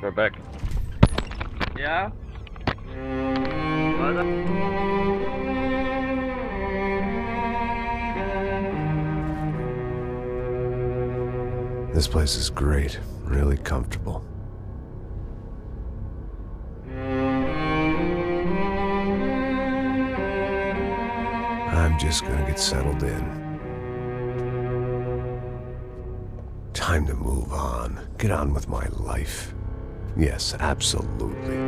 We're back. Ja? Warte. This place is great, really comfortable. I'm just gonna get settled in. Time to move on. Get on with my life. Yes, absolutely.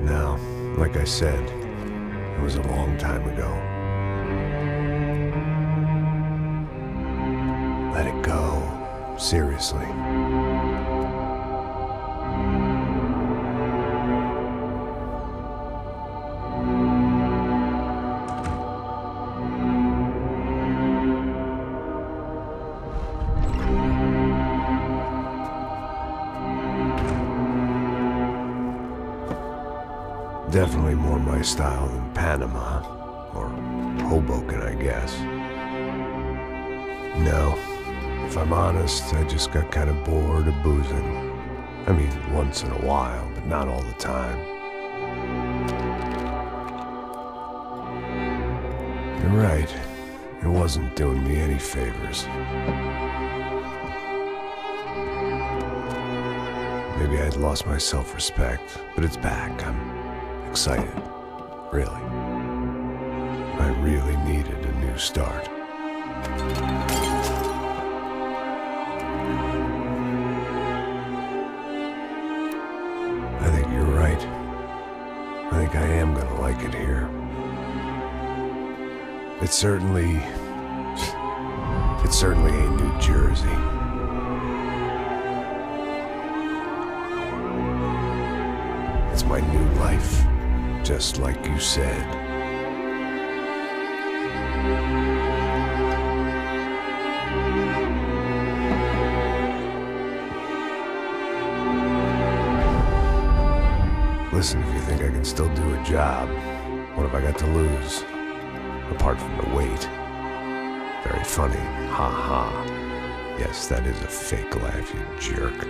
Now, like I said, it was a long time ago. Let it go. Seriously. Definitely more my style than Panama, or Hoboken, I guess. No, if I'm honest, I just got kind of bored of boozing. I mean, once in a while, but not all the time. You're right, it wasn't doing me any favors. Maybe I'd lost my self-respect, but it's back. I'm excited, really. I really needed a new start. I think you're right. I think I am gonna like it here. It's certainly ain't New Jersey. It's my new life. Just like you said. Listen, if you think I can still do a job, what have I got to lose? Apart from the weight. Very funny. Ha ha. Yes, that is a fake laugh, you jerk.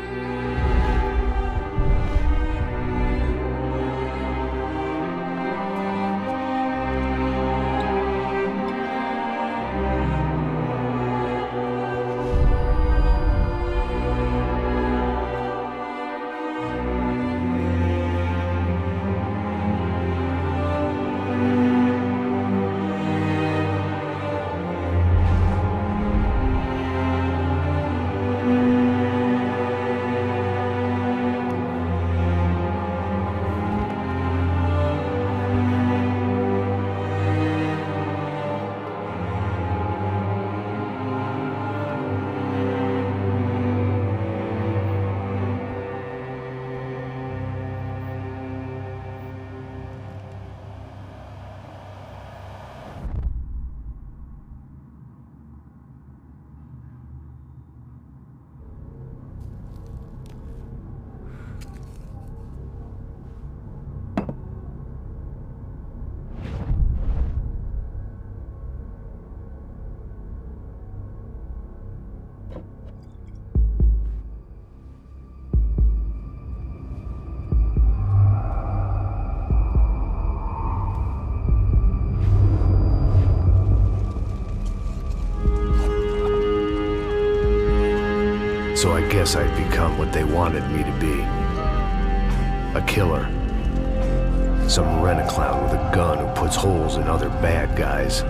So I guess I'd become what they wanted me to be. A killer. Some rent-a-clown with a gun who puts holes in other bad guys.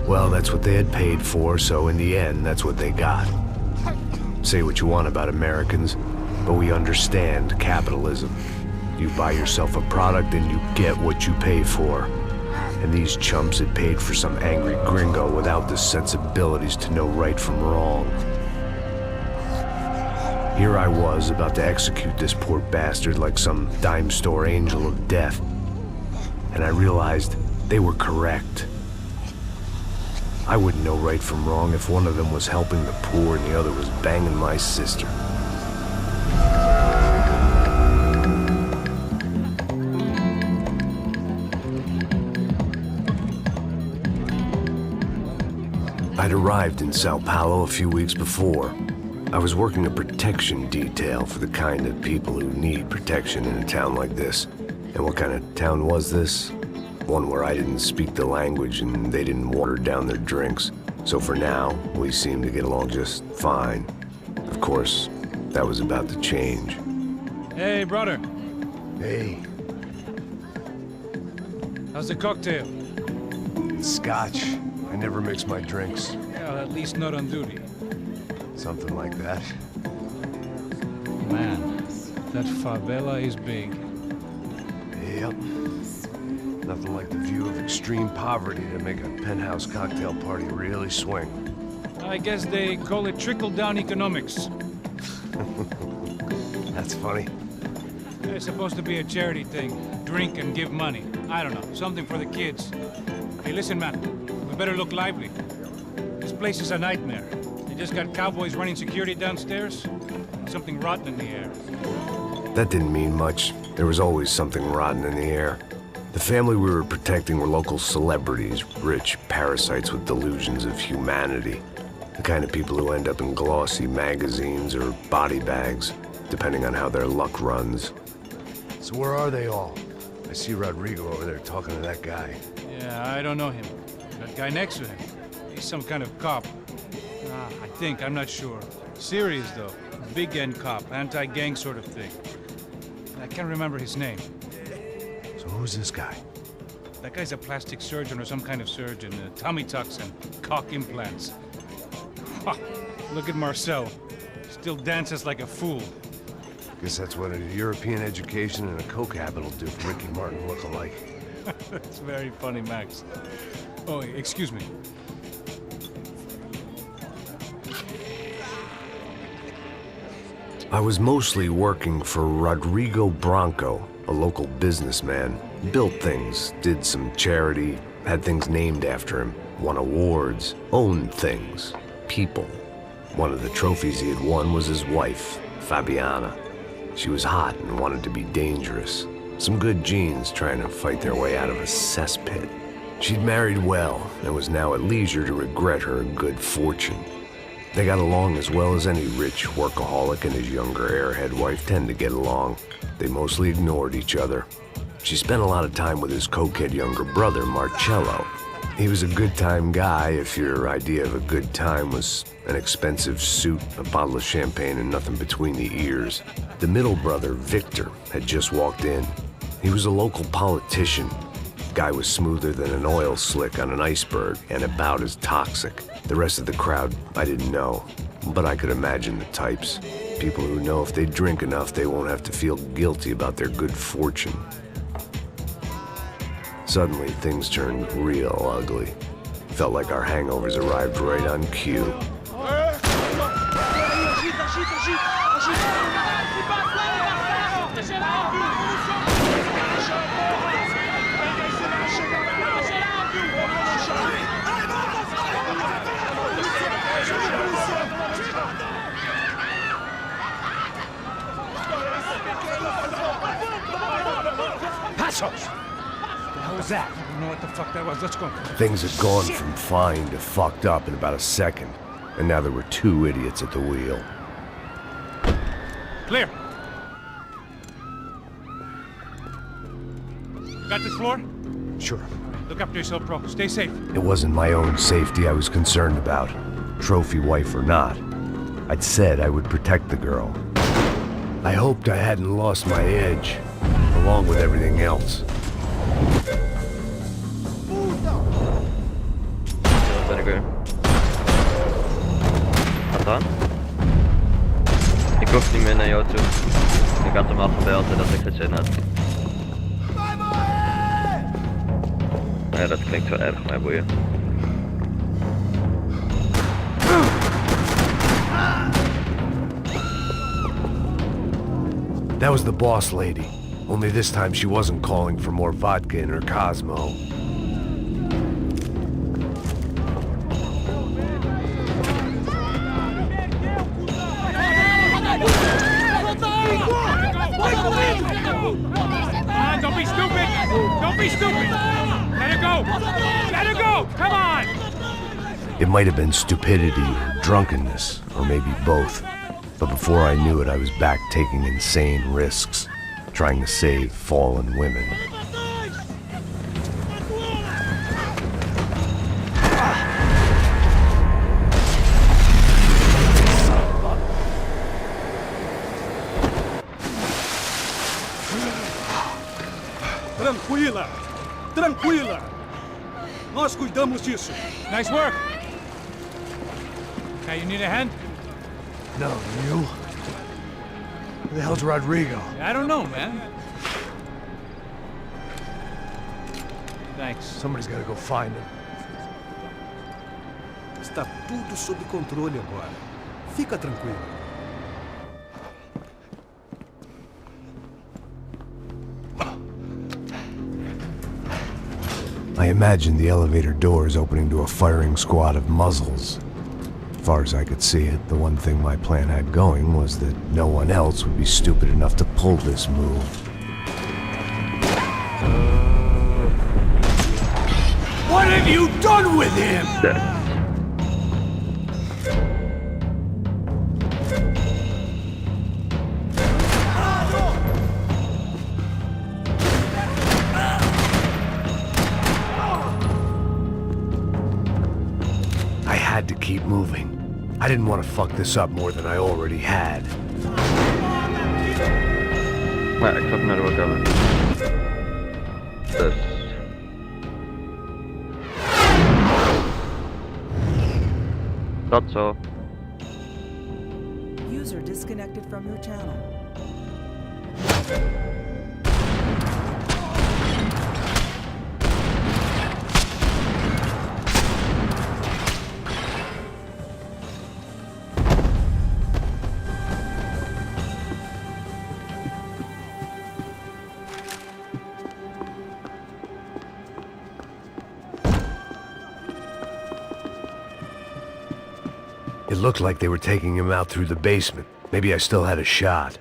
Well, that's what they had paid for, so in the end, that's what they got. Say what you want about Americans, but we understand capitalism. You buy yourself a product and you get what you pay for. And these chumps had paid for some angry gringo without the sensibilities to know right from wrong. Here I was, about to execute this poor bastard like some dime store angel of death. And I realized they were correct. I wouldn't know right from wrong if one of them was helping the poor and the other was banging my sister. I'd arrived in Sao Paulo a few weeks before. I was working a protection detail for the kind of people who need protection in a town like this. And what kind of town was this? One where I didn't speak the language and they didn't water down their drinks. So for now, we seemed to get along just fine. Of course, that was about to change. Hey, brother. Hey. How's the cocktail? Scotch. I never mix my drinks. Yeah, at least not on duty. Something like that. Man, that favela is big. Yep. Nothing like the view of extreme poverty to make a penthouse cocktail party really swing. I guess they call it trickle-down economics. That's funny. It's supposed to be a charity thing. Drink and give money. I don't know, something for the kids. Hey, listen, man. We better look lively. This place is a nightmare. They just got cowboys running security downstairs. Something rotten in the air. That didn't mean much. There was always something rotten in the air. The family we were protecting were local celebrities, rich parasites with delusions of humanity. The kind of people who end up in glossy magazines or body bags, depending on how their luck runs. So where are they all? I see Rodrigo over there talking to that guy. Yeah, I don't know him. That guy next to him. He's some kind of cop. I think, I'm not sure. Serious, though. Big-end cop, anti-gang sort of thing. I can't remember his name. So who's this guy? That guy's a plastic surgeon or some kind of surgeon. Tummy tucks and cock implants. Ha! Look at Marcel. Still dances like a fool. Guess that's what a European education and a coke habit will do for Ricky Martin look-alike. That's very funny, Max. Oh, excuse me. I was mostly working for Rodrigo Branco, a local businessman. Built things, did some charity, had things named after him, won awards, owned things, people. One of the trophies he had won was his wife, Fabiana. She was hot and wanted to be dangerous. Some good genes trying to fight their way out of a cesspit. She'd married well and was now at leisure to regret her good fortune. They got along as well as any rich workaholic and his younger airhead wife tend to get along. They mostly ignored each other. She spent a lot of time with his cokehead younger brother, Marcello. He was a good-time guy if your idea of a good time was an expensive suit, a bottle of champagne, and nothing between the ears. The middle brother, Victor, had just walked in. He was a local politician. Guy was smoother than an oil slick on an iceberg and about as toxic. The rest of the crowd, I didn't know, but I could imagine the types. People who know if they drink enough, they won't have to feel guilty about their good fortune. Suddenly, things turned real ugly. Felt like our hangovers arrived right on cue. Passos! What the hell was that? I don't know what the fuck that was. Let's go. Things had gone from fine to fucked up in about a second, and now there were two idiots at the wheel. Clear! Got this floor? Sure. Look after yourself, bro. Stay safe. It wasn't my own safety I was concerned about, trophy wife or not. I'd said I would protect the girl. I hoped I hadn't lost my edge, along with everything else. Vinegar. Vänta. Ik kocht niet meer naar jou toe. Ik had hem afgebeld dat ik het zin had. Ja, dat klinkt wel erg, maar boeien. That was the boss lady. Only this time she wasn't calling for more vodka in her Cosmo. Don't be stupid! Let her go! Let her go! Come on! It might have been stupidity or drunkenness, or maybe both. But before I knew it, I was back taking insane risks, trying to save fallen women. Tranquila! Tranquila! Nós cuidamos disso. Nice work! Hey, you need a hand? No, you? Who the hell's Rodrigo? I don't know, man. Thanks. Somebody's gotta go find him. Está tudo sob controle agora. Fica tranquilo. I imagined the elevator doors opening to a firing squad of muzzles. As far as I could see it, the one thing my plan had going was that no one else would be stupid enough to pull this move. What have you done with him? I had to keep moving. I didn't want to fuck this up more than I already had. Nej, exakt när det var över. This. That's all. User disconnected from your channel. It looked like they were taking him out through the basement. Maybe I still had a shot.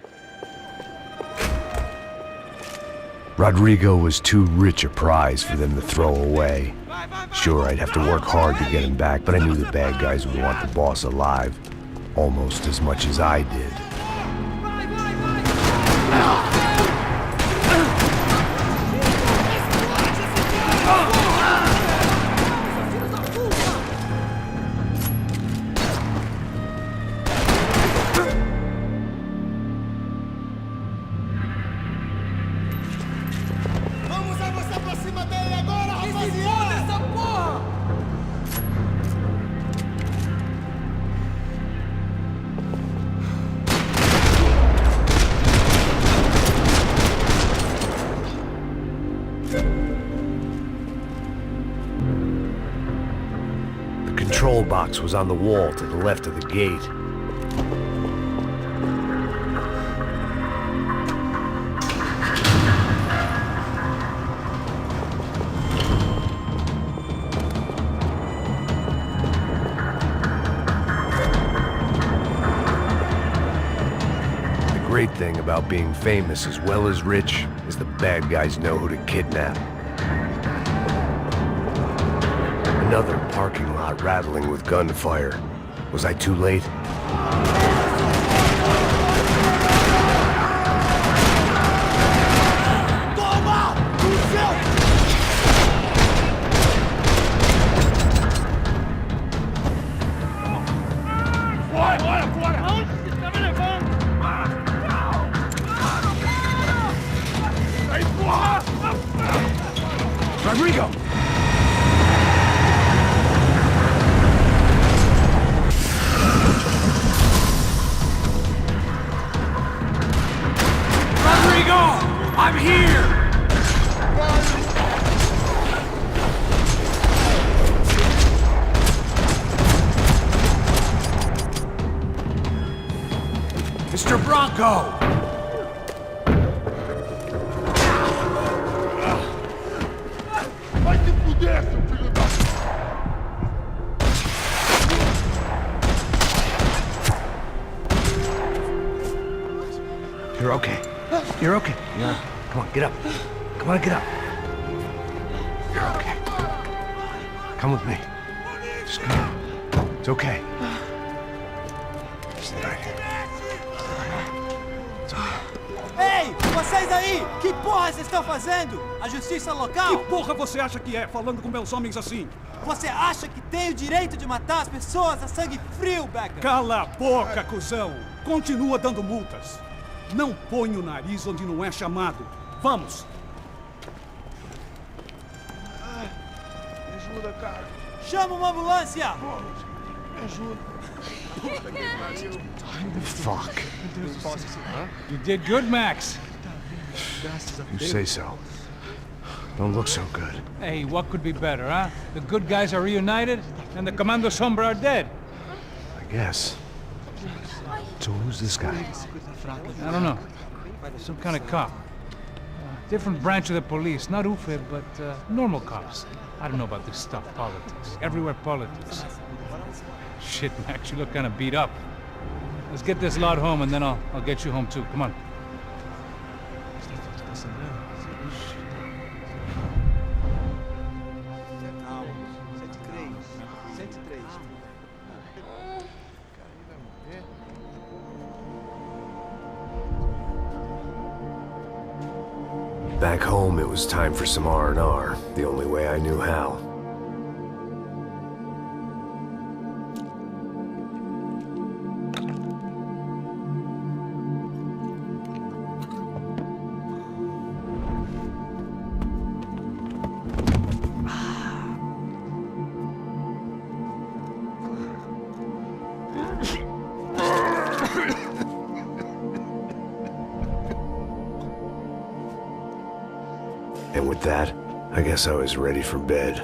Rodrigo was too rich a prize for them to throw away. Sure, I'd have to work hard to get him back, but I knew the bad guys would want the boss alive, almost as much as I did. The control box was on the wall to the left of the gate. The great thing about being famous as well as rich is the bad guys know who to kidnap. Another parking lot rattling with gunfire. Was I too late? Rodrigo! I'm here! Mr. Bronco! Vai te fuder, seu filho da... You're okay. You're okay. Yeah. Come on, get up. Come on, get up. Come with me. Just come. It's okay. Stay right here. It's okay. Ei, vocês aí! Que porra vocês estão fazendo? A justiça local? Que porra você acha que é, falando com meus homens assim? Você acha que tem o direito de matar as pessoas a sangue frio, Becker? Cala a boca, cuzão! Continua dando multas. Não põe o nariz onde não é chamado. Vamos! Me ajuda, cara. Chama uma ambulância! Me ajuda. Fuck. You did good, Max. You say so. Don't look so good. Hey, what could be better, huh? The good guys are reunited, and the Commando Sombra are dead. I guess. So who's this guy? I don't know. Some kind of cop. Different branch of the police. Not UFE, but normal cops. I don't know about this stuff, politics. Everywhere politics. Shit, Max, you look kind of beat up. Let's get this lot home, and then I'll get you home too. Come on. Back home, it was time for some R&R, the only way I knew how. And with that, I guess I was ready for bed.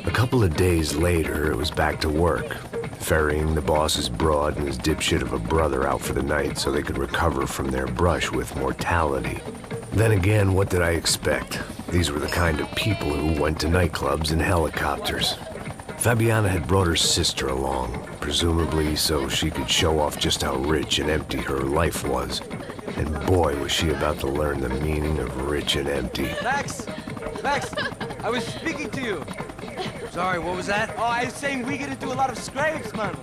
A couple of days later, it was back to work. Ferrying the boss's broad and his dipshit of a brother out for the night so they could recover from their brush with mortality. Then again, what did I expect? These were the kind of people who went to nightclubs in helicopters. Fabiana had brought her sister along, presumably so she could show off just how rich and empty her life was. And boy, was she about to learn the meaning of rich and empty. Max! Max! I was speaking to you. Sorry, what was that? Oh, I was saying we gotta do a lot of scrapes, man.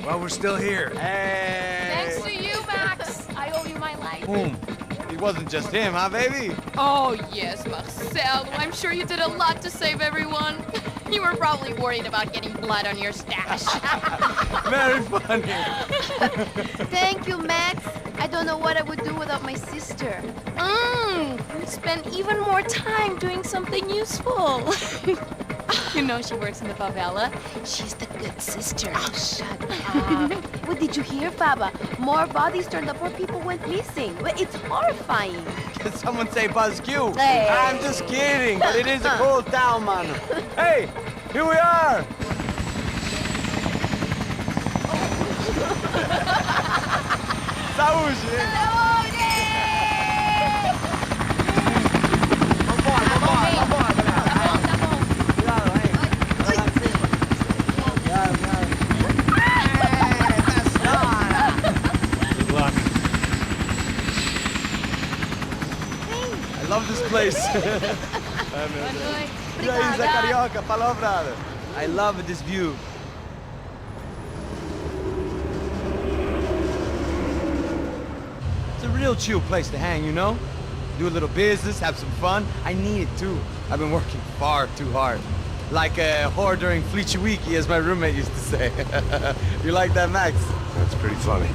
Well, we're still here. Hey! Thanks to you, Max. I owe you my life. Boom. It wasn't just him, huh, baby? Oh, yes, Marcel. I'm sure you did a lot to save everyone. You were probably worried about getting blood on your stash. Very funny. Thank you, Max. I don't know what I would do without my sister. Spend even more time doing something useful. You know she works in the favela. She's the good sister. Oh, shut up. What did you hear, Faba? More bodies turned up where people went missing. It's horrifying. Did someone say Buzz Q? Hey. I'm just kidding, but it is a cool town, man. Hey, here we are. Saúde! I love this place. Carioca, palavra. I love this view. It's a real chill place to hang, you know? Do a little business, have some fun. I need it too. I've been working far too hard. Like a whore during Fleechy Weeky, as my roommate used to say. You like that, Max? That's pretty funny.